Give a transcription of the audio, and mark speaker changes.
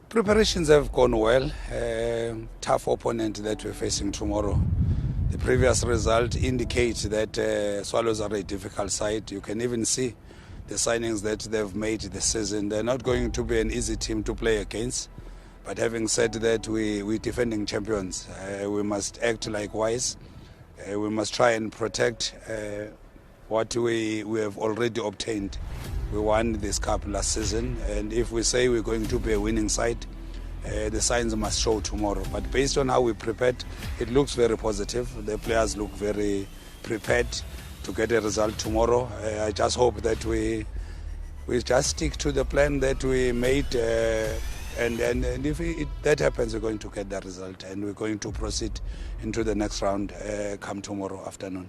Speaker 1: Preparations have gone well. Tough opponent that we're facing tomorrow. The previous result indicates that Swallows are a difficult side. You can even see the signings that they've made this season. They're not going to be an easy team to play against. But having said that, we're defending champions. We must act likewise. We must try and protect what we have already obtained. We won this cup last season, and if we say we're going to be a winning side, the signs must show tomorrow. But based on how we prepared, it looks very positive. The players look very prepared to get a result tomorrow. I just hope that we just stick to the plan that we made, and if that happens, we're going to get the result, and we're going to proceed into the next round come tomorrow afternoon.